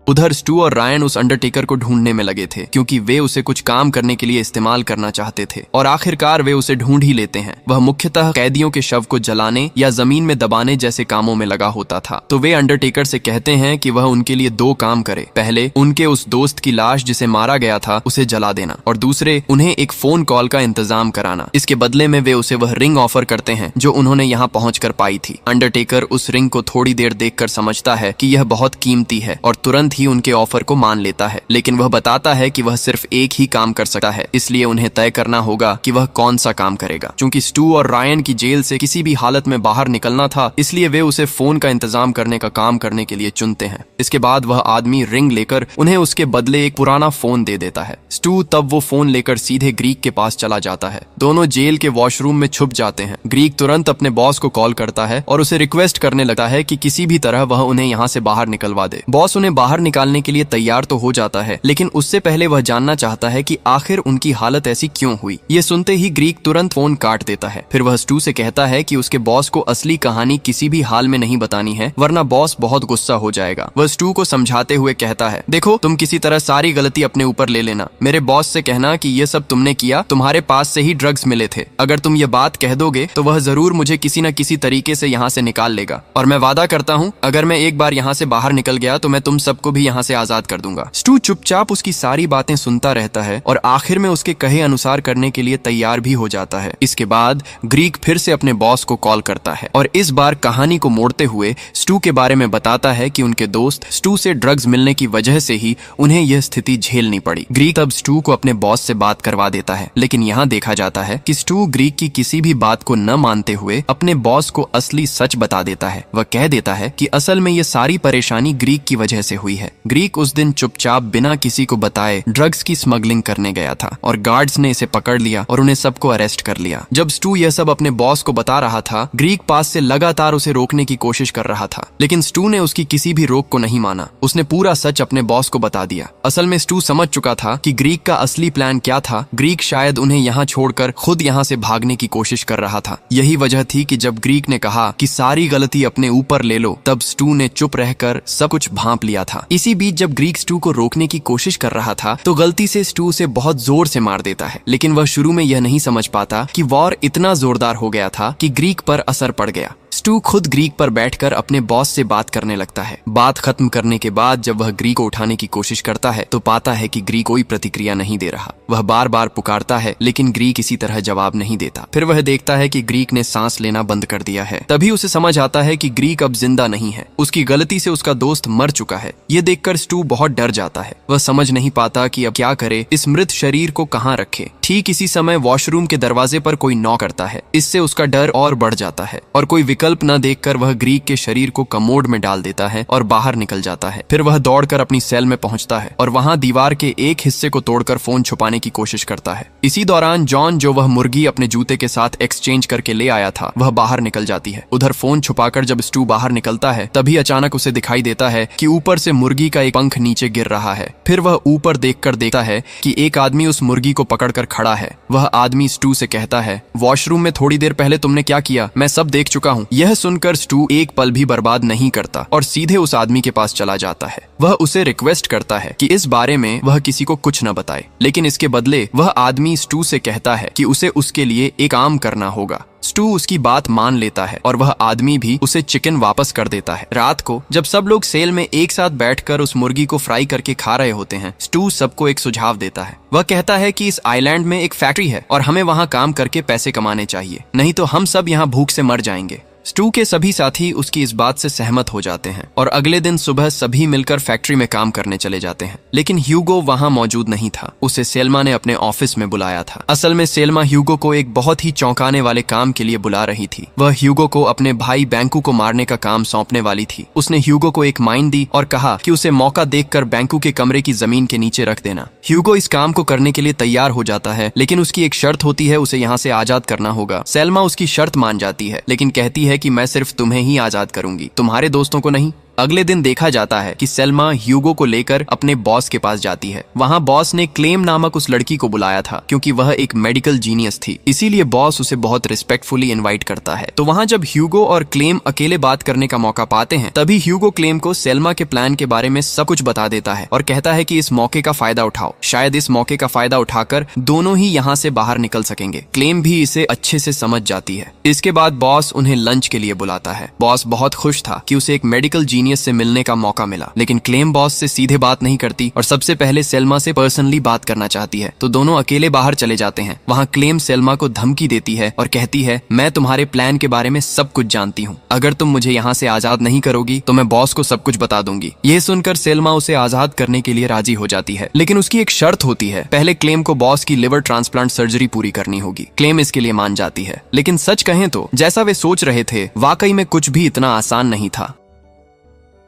उधर स्टू और रायन उस अंडरटेकर को ढूंढने में लगे थे, क्योंकि वे उसे कुछ काम करने के लिए इस्तेमाल करना चाहते थे, और आखिरकार वे उसे ढूंढ ही लेते हैं। वह मुख्यतः कैदियों के शव को जलाने या जमीन में दबाने जैसे कामों में लगा होता था। तो वे अंडरटेकर से कहते हैं कि वह उनके लिए 2 काम करे। पहले उनके उस दोस्त की लाश जिसे मारा गया था उसे जला देना, और दूसरे उन्हें एक फोन कॉल का इंतजाम कराना। इसके बदले में वे उसे वह रिंग ऑफर करते हैं जो उन्होंने यहाँ पहुंचकर पाई थी। अंडरटेकर उस रिंग को थोड़ी देर देखकर समझता है कि यह बहुत कीमती है और तुरंत ही उनके ऑफर को मान लेता है, लेकिन वह बताता है कि वह सिर्फ एक ही काम कर सकता है, इसलिए उन्हें तय करना होगा कि वह कौन सा काम करेगा। चूंकि स्टू और रायन की जेल से किसी भी हालत में बाहर निकलना था, इसलिए वे उसे फोन का इंतजाम करने का काम करने के लिए चुनते हैं। इसके बाद वह आदमी रिंग लेकर उन्हें उसके बदले एक पुराना फोन दे देता है। स्टू तब वो फोन लेकर सीधे ग्रीक के पास चला जाता है। दोनों जेल के वॉशरूम में छुप जाते हैं। ग्रीक तुरंत अपने बॉस को कॉल करता है और उसे रिक्वेस्ट करने लगता है कि किसी भी तरह वह उन्हें यहाँ से बाहर निकलवा दे। बॉस उन्हें बाहर निकालने के लिए तैयार तो हो जाता है, लेकिन उससे पहले वह जानना चाहता है कि आखिर उनकी हालत ऐसी क्यों हुई। ये सुनते ही ग्रीक तुरंत फोन काट देता है। फिर वह स्टू से कहता है कि उसके बॉस को असली कहानी किसी भी हाल में नहीं बतानी है, वरना बॉस बहुत गुस्सा हो जाएगा। वह स्टू को समझाते हुए कहता है, देखो तुम किसी तरह सारी गलती अपने ऊपर ले लेना। मेरे बॉस से कहना कि ये सब तुमने किया, तुम्हारे पास से ही ड्रग्स मिले थे। अगर तुम ये बात कह दोगे तो वह जरूर मुझे किसी न किसी तरीके से यहाँ से निकाल लेगा, और मैं वादा करता हूँ अगर मैं एक बार यहाँ से बाहर निकल गया तो मैं तुम सबको भी यहाँ से आजाद कर दूंगा। स्टू चुपचाप उसकी सारी बातें सुनता रहता है और आखिर में उसके कहे अनुसार करने के लिए तैयार भी हो जाता है। इसके बाद ग्रीक फिर से अपने बॉस को कॉल करता है और इस बार कहानी को मोड़ते हुए स्टू के बारे में बताता है कि उनके दोस्त स्टू से ड्रग्स मिलने की वजह से ही उन्हें यह स्थिति झेलनी पड़ी। ग्रीक अब स्टू को अपने बॉस से बात करवा देता है, लेकिन यहाँ देखा जाता है कि स्टू ग्रीक की किसी भी बात को न मानते हुए अपने बॉस को असली सच बता देता है। वह कह देता है कि असल में ये सारी परेशानी ग्रीक की वजह से हुई है। ग्रीक उस दिन चुपचाप बिना किसी को बताए ड्रग्स की स्मगलिंग करने गया था और गार्ड्स ने इसे पकड़ लिया और उन्हें सबको अरेस्ट कर लिया। जब स्टू यह सब अपने बॉस को बता रहा था, ग्रीक पास से लगातार उसे रोकने की कोशिश कर रहा था, लेकिन स्टू ने उसकी किसी भी रोक को नहीं माना। उसने पूरा सच अपने बॉस को बता दिया। असल में स्टू समझ चुका था कि ग्रीक का असली प्लान क्या था। ग्रीक शायद उन्हें यहाँ छोड़कर खुद यहाँ से भागने की कोशिश कर रहा था। यही वजह थी कि जब ग्रीक ने कहा कि सारी गलती अपने ऊपर ले लो, तब स्टू ने चुप रहकर सब कुछ भांप लिया था। इसी बीच जब ग्रीक स्टू को रोकने की कोशिश कर रहा था तो गलती से स्टू उसे बहुत जोर से मार देता है, लेकिन वह शुरू में यह नहीं समझ पाता कि वॉर इतना जोरदार हो गया था कि ग्रीक पर असर पड़ गया। स्टू खुद ग्रीक पर बैठकर अपने बॉस से बात करने लगता है। बात खत्म करने के बाद जब वह ग्रीक को उठाने की कोशिश करता है तो पाता है कि ग्रीक कोई प्रतिक्रिया नहीं दे रहा। वह बार बार पुकारता है, लेकिन ग्रीक इसी तरह जवाब नहीं देता। फिर वह देखता है कि ग्रीक ने सांस लेना बंद कर दिया है। तभी उसे समझ आता है कि ग्रीक अब जिंदा नहीं है। उसकी गलती से उसका दोस्त मर चुका है। ये देखकर स्टू बहुत डर जाता है। वह समझ नहीं पाता कि अब क्या करे, इस मृत शरीर को कहाँ रखे। ठीक ठीक इसी समय वॉशरूम के दरवाजे पर कोई नॉक करता है। इससे उसका डर और बढ़ जाता है और कोई विकल्प न देखकर वह ग्रीक के शरीर को कमोड में डाल देता है और बाहर निकल जाता है। फिर वह दौड़कर अपनी सेल में पहुंचता है और वहां दीवार के एक हिस्से को तोड़कर फोन छुपाने की कोशिश करता है। इसी दौरान जॉन, जो वह मुर्गी अपने जूते के साथ एक्सचेंज करके ले आया था, वह बाहर निकल जाती है। उधर फोन छुपाकर जब स्टू बाहर निकलता है तभी अचानक उसे दिखाई देता है कि ऊपर से मुर्गी का एक पंख नीचे गिर रहा है। फिर वह ऊपर देखकर देखता है कि एक आदमी उस मुर्गी को पकड़कर खड़ा है। वह आदमी स्टू से कहता है, वॉशरूम में थोड़ी देर पहले तुमने क्या किया मैं सब देख चुका हूँ। यह सुनकर स्टू एक पल भी बर्बाद नहीं करता और सीधे उस आदमी के पास चला जाता है। वह उसे रिक्वेस्ट करता है कि इस बारे में वह किसी को कुछ न बताए, लेकिन इसके बदले वह आदमी स्टू से कहता है कि उसे उसके लिए एक काम करना होगा। स्टू उसकी बात मान लेता है और वह आदमी भी उसे चिकन वापस कर देता है। रात को जब सब लोग सेल में एक साथ बैठकर उस मुर्गी को फ्राई करके खा रहे होते हैं, स्टू सबको एक सुझाव देता है। वह कहता है कि इस आइलैंड में एक फैक्ट्री है और हमें वहां काम करके पैसे कमाने चाहिए, नहीं तो हम सब यहाँ भूख से मर जाएंगे। स्टू के सभी साथी उसकी इस बात से सहमत हो जाते हैं और अगले दिन सुबह सभी मिलकर फैक्ट्री में काम करने चले जाते हैं। लेकिन ह्यूगो वहां मौजूद नहीं था। उसे सेल्मा ने अपने ऑफिस में बुलाया था। असल में सेल्मा ह्यूगो को एक बहुत ही चौंकाने वाले काम के लिए बुला रही थी। वह ह्यूगो को अपने भाई बैंकू को मारने का काम सौंपने वाली थी। उसने ह्यूगो को एक माइन दी और कहा कि उसे मौका देखकर बैंकू के कमरे की जमीन के नीचे रख देना। ह्यूगो इस काम को करने के लिए तैयार हो जाता है, लेकिन उसकी एक शर्त होती है, उसे यहाँ से आजाद करना होगा। सेल्मा उसकी शर्त मान जाती है, लेकिन कहती है कि मैं सिर्फ तुम्हें ही आजाद करूंगी, तुम्हारे दोस्तों को नहीं। अगले दिन देखा जाता है कि सेल्मा ह्यूगो को लेकर अपने बॉस के पास जाती है। वहां बॉस ने क्लेम नामक उस लड़की को बुलाया था क्योंकि वह एक मेडिकल जीनियस थी, इसीलिए बॉस उसे बहुत रिस्पेक्टफुली इनवाइट करता है। तो वहां जब ह्यूगो और क्लेम अकेले बात करने का मौका पाते हैं, तभी ह्यूगो क्लेम को सेल्मा के प्लान के बारे में सब कुछ बता देता है और कहता है कि इस मौके का फायदा उठाओ, शायद इस मौके का फायदा उठाकर दोनों ही यहाँ से बाहर निकल सकेंगे। क्लेम भी इसे अच्छे से समझ जाती है। इसके बाद बॉस उन्हें लंच के लिए बुलाता है। बॉस बहुत खुश था कि उसे एक मेडिकल जीनियस से मिलने का मौका मिला, लेकिन क्लेम बॉस से सीधे बात नहीं करती और सबसे पहले सेल्मा से पर्सनली बात करना चाहती है। तो दोनों अकेले बाहर चले जाते हैं। वहाँ क्लेम सेल्मा को धमकी देती है और कहती है, मैं तुम्हारे प्लान के बारे में सब कुछ जानती हूँ, अगर तुम मुझे यहाँ से आजाद नहीं करोगी तो मैं बॉस को सब कुछ बता दूंगी। यह सुनकर सेल्मा उसे आजाद करने के लिए राजी हो जाती है, लेकिन उसकी एक शर्त होती है, पहले क्लेम को बॉस की लिवर ट्रांसप्लांट सर्जरी पूरी करनी होगी। क्लेम इसके लिए मान जाती है, लेकिन सच कहें तो जैसा वे सोच रहे थे वाकई में कुछ भी इतना आसान नहीं था।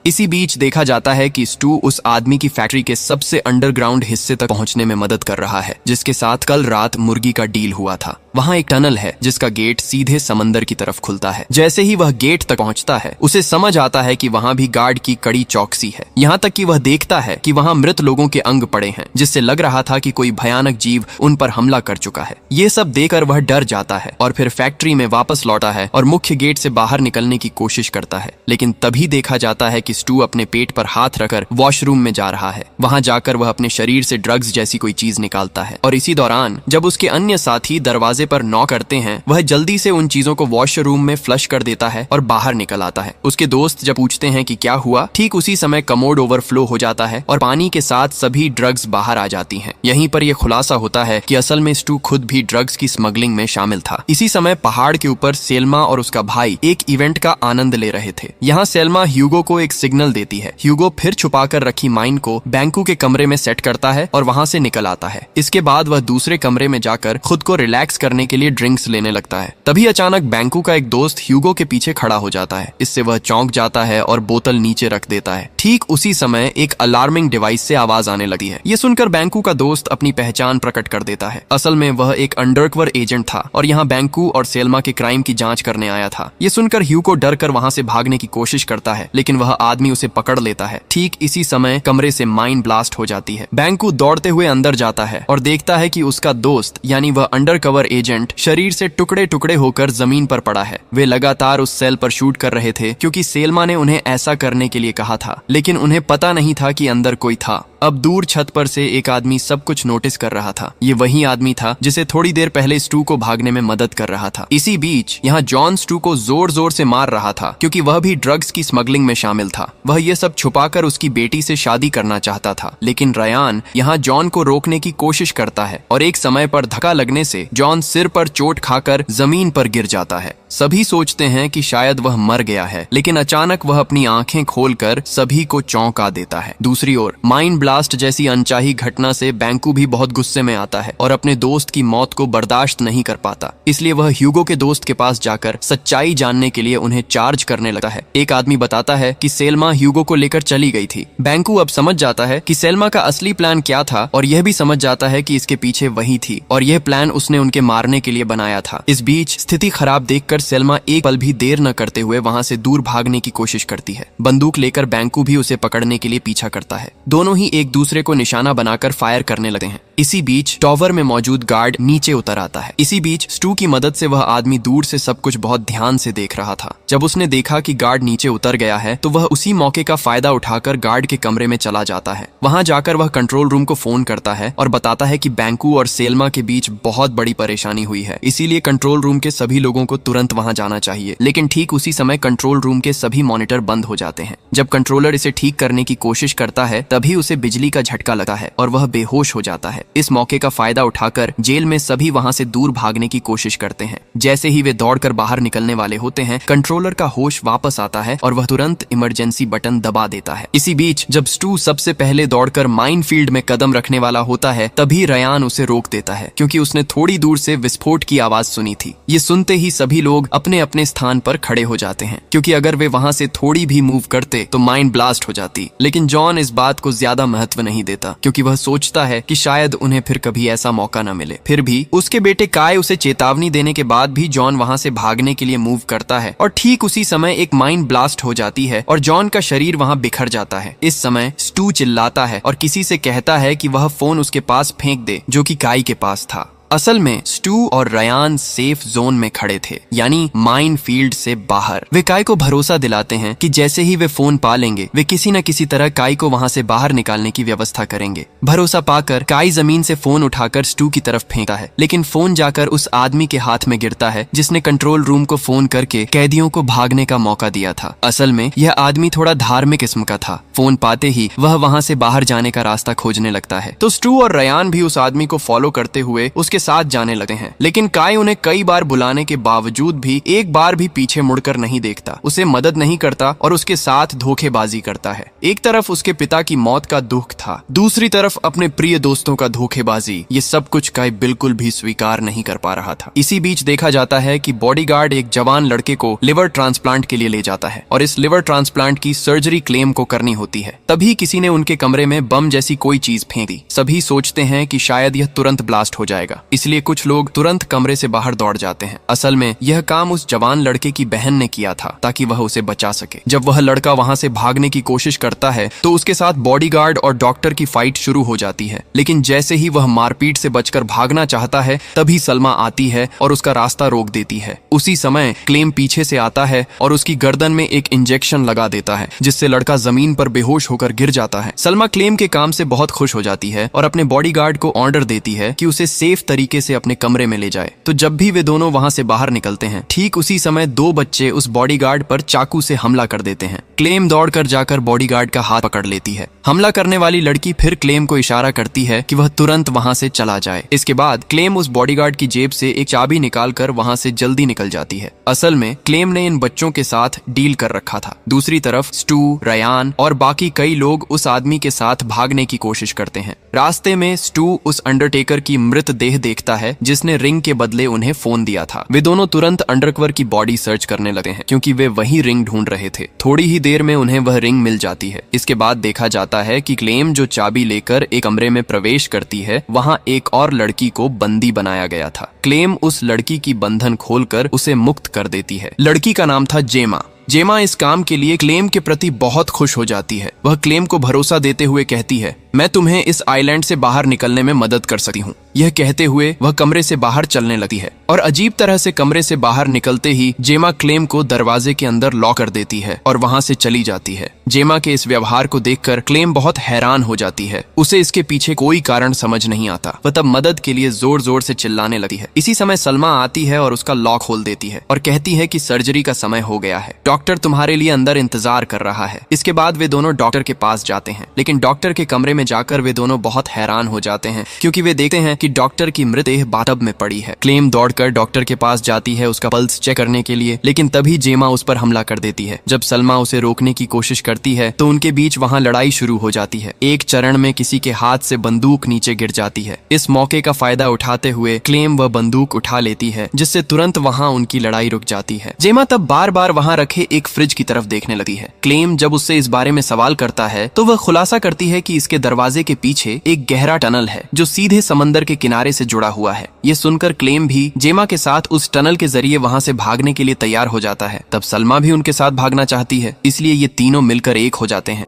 इसी बीच देखा जाता है कि स्टू उस आदमी की फैक्ट्री के सबसे अंडरग्राउंड हिस्से तक पहुंचने में मदद कर रहा है, जिसके साथ कल रात मुर्गी का डील हुआ था। वहां एक टनल है जिसका गेट सीधे समंदर की तरफ खुलता है। जैसे ही वह गेट तक पहुंचता है, उसे समझ आता है कि वहां भी गार्ड की कड़ी चौकसी है। यहाँ तक कि वह देखता है कि वहां मृत लोगों के अंग पड़े हैं, जिससे लग रहा था कि कोई भयानक जीव उन पर हमला कर चुका है। ये सब देखकर वह डर जाता है और फिर फैक्ट्री में वापस लौटा है और मुख्य गेट से बाहर निकलने की कोशिश करता है। लेकिन तभी देखा जाता है कि स्टू अपने पेट पर हाथ रखकर वॉशरूम में जा रहा है। वहां जाकर वह अपने शरीर से ड्रग्स जैसी कोई चीज निकालता है और इसी दौरान जब उसके अन्य साथी दरवाजे पर नॉक करते हैं, वह जल्दी से उन चीजों को वॉशरूम में फ्लश कर देता है और बाहर निकल आता है। उसके दोस्त जब पूछते हैं कि क्या हुआ, ठीक उसी समय कमोड ओवरफ्लो हो जाता है और पानी के साथ सभी ड्रग्स बाहर आ जाती हैं। यहीं पर यह खुलासा होता है कि असल में स्टू खुद भी ड्रग्स की स्मगलिंग में शामिल था। इसी समय पहाड़ के ऊपर सेल्मा और उसका भाई एक इवेंट का आनंद ले रहे थे। यहाँ सेल्मा ह्यूगो को एक सिग्नल देती है। ह्यूगो फिर छुपाकर रखी माइन को बैंकू के कमरे में सेट करता है और वहां से निकल आता है। इसके बाद वह दूसरे कमरे में जाकर खुद को रिलैक्स करने के लिए ड्रिंक्स लेने लगता है। तभी अचानक बैंकू का एक दोस्त ह्यूगो के पीछे खड़ा हो जाता है। इससे वह चौंक जाता है और बोतल नीचे रख देता है। ठीक उसी समय एक अलार्मिंग डिवाइस से आवाज आने लगती है। ये सुनकर बैंकू का दोस्त अपनी पहचान प्रकट कर देता है। असल में वह एक अंडरकवर एजेंट था और यहाँ बैंकू और सेल्मा के क्राइम की जांच करने आया था। ये सुनकर ह्यूगो डर कर वहां से भागने की कोशिश करता है, लेकिन वह आदमी उसे पकड़ लेता है। ठीक इसी समय कमरे से माइन ब्लास्ट हो जाती है। बैंकू दौड़ते हुए अंदर जाता है और देखता है कि उसका दोस्त यानी वह अंडरकवर एजेंट शरीर से टुकड़े टुकड़े होकर जमीन पर पड़ा है। वे लगातार उस सेल पर शूट कर रहे थे क्योंकि सेल्मा ने उन्हें ऐसा करने के लिए कहा था, लेकिन उन्हें पता नहीं था कि अंदर कोई था। अब दूर छत पर से एक आदमी सब कुछ नोटिस कर रहा था। ये वही आदमी था जिसे थोड़ी देर पहले स्टू को भागने में मदद कर रहा था। इसी बीच यहाँ जॉन स्टू को जोर जोर से मार रहा था क्योंकि वह भी ड्रग्स की स्मगलिंग में शामिल था। वह ये सब छुपाकर उसकी बेटी से शादी करना चाहता था, लेकिन रयान यहाँ जॉन को रोकने की कोशिश करता है और एक समय पर धक्का लगने से जॉन सिर पर चोट खाकर जमीन पर गिर जाता है। सभी सोचते हैं कि शायद वह मर गया है, लेकिन अचानक वह अपनी आंखें खोलकर सभी को चौंका देता है। दूसरी ओर माइन ब्लास्ट जैसी अनचाही घटना से बैंकू भी बहुत गुस्से में आता है और अपने दोस्त की मौत को बर्दाश्त नहीं कर पाता। इसलिए वह ह्यूगो के दोस्त के पास जाकर सच्चाई जानने के लिए उन्हें चार्ज करने लगता है। एक आदमी बताता है कि सेल्मा ह्यूगो को लेकर चली गई थी। बैंकू अब समझ जाता है कि सेल्मा का असली प्लान क्या था और यह भी समझ जाता है कि इसके पीछे वही थी और यह प्लान उसने उनके मारने के लिए बनाया था। इस बीच स्थिति खराब देखकर सेल्मा एक पल भी देर न करते हुए वहां से दूर भागने की कोशिश करती है। बंदूक लेकर बैंकू भी उसे पकड़ने के लिए पीछा करता है। दोनों ही एक दूसरे को निशाना बनाकर फायर करने लगते हैं। इसी बीच टॉवर में मौजूद गार्ड नीचे उतर आता है। इसी बीच स्टू की मदद से वह आदमी दूर से सब कुछ बहुत ध्यान से देख रहा था। जब उसने देखा कि गार्ड नीचे उतर गया है तो वह उसी मौके का फायदा उठाकर गार्ड के कमरे में चला जाता है। वहां जाकर वह कंट्रोल रूम को फोन करता है और बताता है कि बैंकू और सेल्मा के बीच बहुत बड़ी परेशानी हुई है, इसीलिए कंट्रोल रूम के सभी लोगों को तुरंत वहां जाना चाहिए। लेकिन ठीक उसी समय कंट्रोल रूम के सभी मॉनिटर बंद हो जाते हैं। जब कंट्रोलर इसे ठीक करने की कोशिश करता है तभी उसे बिजली का झटका लगता है और वह बेहोश हो जाता है। इस मौके का फायदा उठाकर जेल में सभी वहां से दूर भागने की कोशिश करते हैं। जैसे ही वे दौड़कर बाहर निकलने वाले होते हैं, कंट्रोलर का होश वापस आता है और वह तुरंत इमरजेंसी बटन दबा देता है। इसी बीच जब स्टू सबसे पहले दौड़कर माइनफील्ड में कदम रखने वाला होता है तभी रयान उसे रोक देता है, क्योंकि उसने थोड़ी दूर से विस्फोट की आवाज सुनी थी। ये सुनते ही सभी लोग अपने अपने स्थान पर खड़े हो जाते हैं, क्योंकि अगर वे वहां से थोड़ी भी मूव करते तो माइंड ब्लास्ट हो जाती। लेकिन जॉन इस बात को ज्यादा महत्व नहीं देता, क्योंकि वह सोचता है कि शायद उन्हें फिर कभी ऐसा मौका न मिले। फिर भी उसके बेटे काय उसे चेतावनी देने के बाद भी जॉन वहां से भागने के लिए मूव करता है और ठीक उसी समय एक माइंड ब्लास्ट हो जाती है और जॉन का शरीर वहां बिखर जाता है। इस समय स्टू चिल्लाता है और किसी से कहता है कि वह फोन उसके पास फेंक दे, जो कि काय के पास था। असल में स्टू और रयान सेफ जोन में खड़े थे, यानी माइन फील्ड से बाहर। वे काय को भरोसा दिलाते हैं कि जैसे ही वे फोन पा लेंगे वे किसी न किसी तरह काय को वहां से बाहर निकालने की व्यवस्था करेंगे। भरोसा पाकर काय जमीन से फोन उठाकर स्टू की तरफ फेंकता है, लेकिन फोन जाकर उस आदमी के हाथ में गिरता है जिसने कंट्रोल रूम को फोन करके कैदियों को भागने का मौका दिया था। असल में यह आदमी थोड़ा धार्मिक किस्म का था। फोन पाते ही वह वहां से बाहर जाने का रास्ता खोजने लगता है, तो स्टू और रयान भी उस आदमी को फॉलो करते हुए उसके साथ जाने लगते हैं। लेकिन काय उन्हें कई बार बुलाने के बावजूद भी एक बार भी पीछे मुड़कर नहीं देखता, उसे मदद नहीं करता और उसके साथ धोखेबाजी करता है। एक तरफ उसके पिता की मौत का दुख था, दूसरी तरफ अपने प्रिय दोस्तों का धोखेबाजी। ये सब कुछ काय बिल्कुल भी स्वीकार नहीं कर पा रहा था। इसी बीच देखा जाता है कि बॉडीगार्ड एक जवान लड़के को लिवर ट्रांसप्लांट के लिए ले जाता है और इस लिवर ट्रांसप्लांट की सर्जरी क्लेम को करनी होती है। तभी किसी ने उनके कमरे में बम जैसी कोई चीज फेंक दी। सभी सोचते हैं कि शायद यह तुरंत ब्लास्ट हो जाएगा, इसलिए कुछ लोग तुरंत कमरे से बाहर दौड़ जाते हैं। असल में यह काम उस जवान लड़के की बहन ने किया था ताकि वह उसे बचा सके। जब वह लड़का वहां से भागने की कोशिश करता है तो उसके साथ बॉडीगार्ड और डॉक्टर की फाइट शुरू हो जाती है। लेकिन जैसे ही वह मारपीट से बचकर भागना चाहता है तभी सलमा आती है और उसका रास्ता रोक देती है। उसी समय क्लेम पीछे से आता है और उसकी गर्दन में एक इंजेक्शन लगा देता है, जिससे लड़का जमीन पर बेहोश होकर गिर जाता है। सलमा क्लेम के काम से बहुत खुश हो जाती है और अपने बॉडीगार्ड को ऑर्डर देती है कि उसे सेफ तरीके से अपने कमरे में ले जाए। तो जब भी वे दोनों वहां से बाहर निकलते हैं, ठीक उसी समय दो बच्चे उस बॉडीगार्ड पर चाकू से हमला कर देते हैं। क्लेम दौड़कर जाकर बॉडीगार्ड का हाथ पकड़ लेती है। हमला करने वाली लड़की फिर क्लेम को इशारा करती है कि वह तुरंत वहां से चला जाए। इसके बाद क्लेम उस बॉडीगार्ड की जेब से एक चाबी निकालकर वहां से जल्दी निकल जाती है। असल में क्लेम ने इन बच्चों के साथ डील कर रखा था। दूसरी तरफ स्टू, रयान और बाकी कई लोग उस आदमी के साथ भागने की कोशिश करते हैं। रास्ते में स्टू उस अंडरटेकर की मृत देह देखता है जिसने रिंग के बदले उन्हें फोन दिया था। वे दोनों तुरंत अंडरकवर की बॉडी सर्च करने लगते हैं, क्योंकि वे वही रिंग ढूंढ रहे थे। थोड़ी ही देर में उन्हें वह रिंग मिल जाती है। इसके बाद देखा जाता है कि क्लेम जो चाबी लेकर एक कमरे में प्रवेश करती है, वहां एक और लड़की को बंदी बनाया गया था। क्लेम उस लड़की की बंधन खोलकर उसे मुक्त कर देती है। लड़की का नाम था जेमा। जेमा इस काम के लिए क्लेम के प्रति बहुत खुश हो जाती है। वह क्लेम को भरोसा देते हुए कहती है, मैं तुम्हें इस आइलैंड से बाहर निकलने में मदद कर सकती हूँ। यह कहते हुए वह कमरे से बाहर चलने लगती है और अजीब तरह से कमरे से बाहर निकलते ही जेमा क्लेम को दरवाजे के अंदर लॉक कर देती है और वहां से चली जाती है। जेमा के इस व्यवहार को देखकर क्लेम बहुत हैरान हो जाती है। उसे इसके पीछे कोई कारण समझ नहीं आता। वह तब मदद के लिए जोर जोर से चिल्लाने लगती है। इसी समय सलमा आती है और उसका लॉक खोल देती है और कहती है कि सर्जरी का समय हो गया है, डॉक्टर तुम्हारे लिए अंदर इंतजार कर रहा है। इसके बाद वे दोनों डॉक्टर के पास जाते हैं, लेकिन डॉक्टर के कमरे में में जाकर वे दोनों बहुत हैरान हो जाते हैं क्योंकि वे देखते हैं कि डॉक्टर की मृतदेह बाथटब में पड़ी है। क्लेम दौड़कर डॉक्टर के पास जाती है उसका पल्स चेक करने के लिए, लेकिन तभी जेमा उस पर हमला कर देती है। जब सलमा उसे रोकने की कोशिश करती है तो उनके बीच वहां लड़ाई शुरू हो जाती है। एक चरण में किसी के हाथ से बंदूक नीचे गिर जाती है। इस मौके का फायदा उठाते हुए क्लेम वह बंदूक उठा लेती है, जिससे तुरंत वहां उनकी लड़ाई रुक जाती है। जेमा तब बार बार वहां रखे एक फ्रिज की तरफ देखने लगती है। क्लेम जब उससे इस बारे में सवाल करता है तो वह खुलासा करती है कि इसके दरवाजे के पीछे एक गहरा टनल है जो सीधे समंदर के किनारे से जुड़ा हुआ है। ये सुनकर क्लेम भी जेमा के साथ उस टनल के जरिए वहां से भागने के लिए तैयार हो जाता है। तब सलमा भी उनके साथ भागना चाहती है, इसलिए ये तीनों मिलकर एक हो जाते हैं।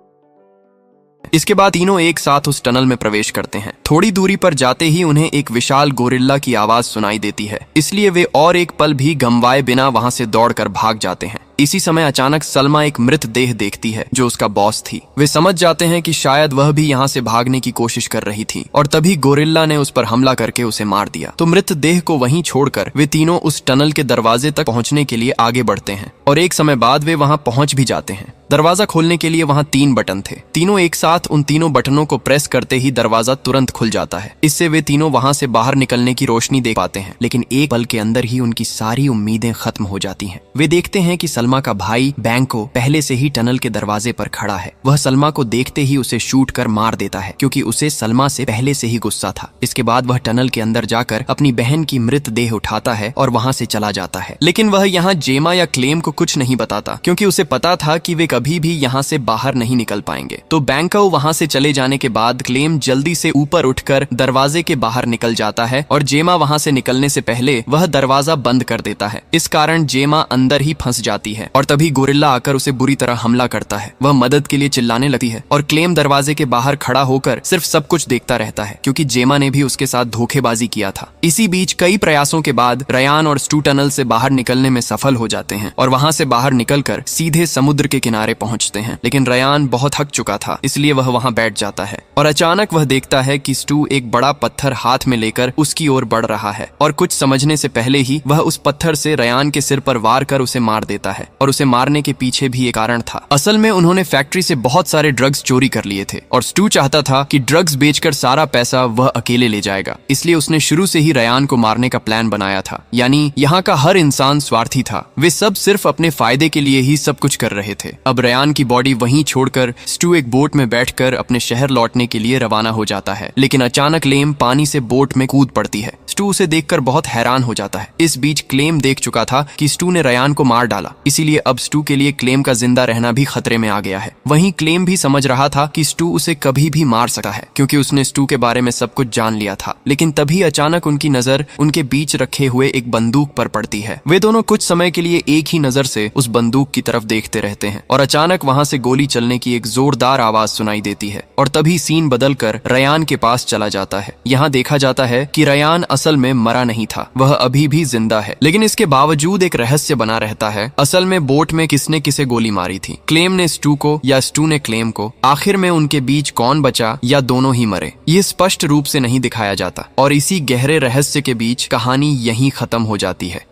इसके बाद तीनों एक साथ उस टनल में प्रवेश करते हैं। थोड़ी दूरी पर जाते ही उन्हें एक विशाल गोरिल्ला की आवाज सुनाई देती है, इसलिए वे और एक पल भी गंवाए बिना वहां से दौड़कर भाग जाते हैं। इसी समय अचानक सलमा एक मृत देह देखती है जो उसका बॉस थी। वे समझ जाते हैं कि शायद वह भी यहाँ से भागने की कोशिश कर रही थी और तभी गोरिल्ला ने उस पर हमला करके उसे मार दिया। तो मृत देह को वहीं छोड़कर वे तीनों उस टनल के दरवाजे तक पहुंचने के लिए आगे बढ़ते हैं और एक समय बाद वे वहां पहुंच भी जाते हैं। दरवाजा खोलने के लिए वहां 3 बटन थे। तीनों एक साथ उन तीनों बटनों को प्रेस करते ही दरवाजा तुरंत खुल जाता है। इससे वे तीनों वहां से बाहर निकलने की रोशनी देख पाते हैं, लेकिन एक पल के अंदर ही उनकी सारी उम्मीदें खत्म हो जाती हैं। वे देखते हैं कि सलमा का भाई बैंको पहले से ही टनल के दरवाजे पर खड़ा है। वह सलमा को देखते ही उसे शूट कर मार देता है क्योंकि उसे सलमा से पहले से ही गुस्सा था। इसके बाद वह टनल के अंदर जाकर अपनी बहन की मृत देह उठाता है और वहां से चला जाता है। लेकिन वह यहाँ जेमा या क्लेम को कुछ नहीं बताता क्योंकि उसे पता था कि वे कभी भी यहाँ से बाहर नहीं निकल पाएंगे। तो बैंको वहां से चले जाने के बाद क्लेम जल्दी से ऊपर उठकर दरवाजे के बाहर निकल जाता है और जेमा वहां से निकलने से पहले वह दरवाजा बंद कर देता है। इस कारण जेमा अंदर ही फंस जाती है और तभी गोरिल्ला आकर उसे बुरी तरह हमला करता है। वह मदद के लिए चिल्लाने लगती है और क्लेम दरवाजे के बाहर खड़ा होकर सिर्फ सब कुछ देखता रहता है क्योंकि जेमा ने भी उसके साथ धोखेबाजी किया था। इसी बीच कई प्रयासों के बाद रयान और स्टू टनल से बाहर निकलने में सफल हो जाते हैं और वहां से बाहर निकलकर सीधे समुद्र के किनारे पहुंचते हैं। लेकिन रयान बहुत थक चुका था, इसलिए वह वहां बैठ जाता है और अचानक वह देखता है कि स्टू एक बड़ा पत्थर हाथ में लेकर उसकी ओर बढ़ रहा है और कुछ समझने से पहले ही वह उस पत्थर से रयान के सिर पर वार कर उसे मार देता है। और उसे मारने के पीछे भी एक कारण था। असल में उन्होंने फैक्ट्री से बहुत सारे ड्रग्स चोरी कर लिए थे और स्टू चाहता था कि ड्रग्स बेचकर सारा पैसा वह अकेले ले जाएगा, इसलिए उसने शुरू से ही रयान को मारने का प्लान बनाया था। यानी यहाँ का हर इंसान स्वार्थी था, वे सब सिर्फ अपने फायदे के लिए ही सब कुछ कर रहे थे। अब रयान की बॉडी वहीं छोड़कर स्टू एक बोट में बैठकर अपने शहर लौटने के लिए रवाना हो जाता है। लेकिन अचानक क्लेम पानी से बोट में कूद पड़ती है। स्टू उसे देखकर बहुत हैरान हो जाता है। इस बीच क्लेम देख चुका था कि स्टू ने रयान को मार डाला, इसीलिए अब स्टू के लिए क्लेम का जिंदा रहना भी खतरे में आ गया है। वहीं क्लेम भी समझ रहा था कि स्टू उसे कभी भी मार सकता है क्योंकि उसने स्टू के बारे में सब कुछ जान लिया था। लेकिन तभी अचानक उनकी नजर उनके बीच रखे हुए एक बंदूक पर पड़ती है। वे दोनों कुछ समय के लिए एक ही नजर से उस बंदूक की तरफ देखते रहते हैं और अचानक वहां से गोली चलने की एक जोरदार आवाज सुनाई देती है और तभी सीन बदलकर रयान के पास चला जाता है। यहाँ देखा जाता है कि रयान असल में मरा नहीं था, वह अभी भी जिंदा है। लेकिन इसके बावजूद एक रहस्य बना रहता है, असल में बोट में किसने किसे गोली मारी थी, क्लेम ने स्टू को या स्टू ने क्लेम को। आखिर में उनके बीच कौन बचा या दोनों ही मरे, ये स्पष्ट रूप से नहीं दिखाया जाता और इसी गहरे रहस्य के बीच कहानी यहीं खत्म हो जाती है।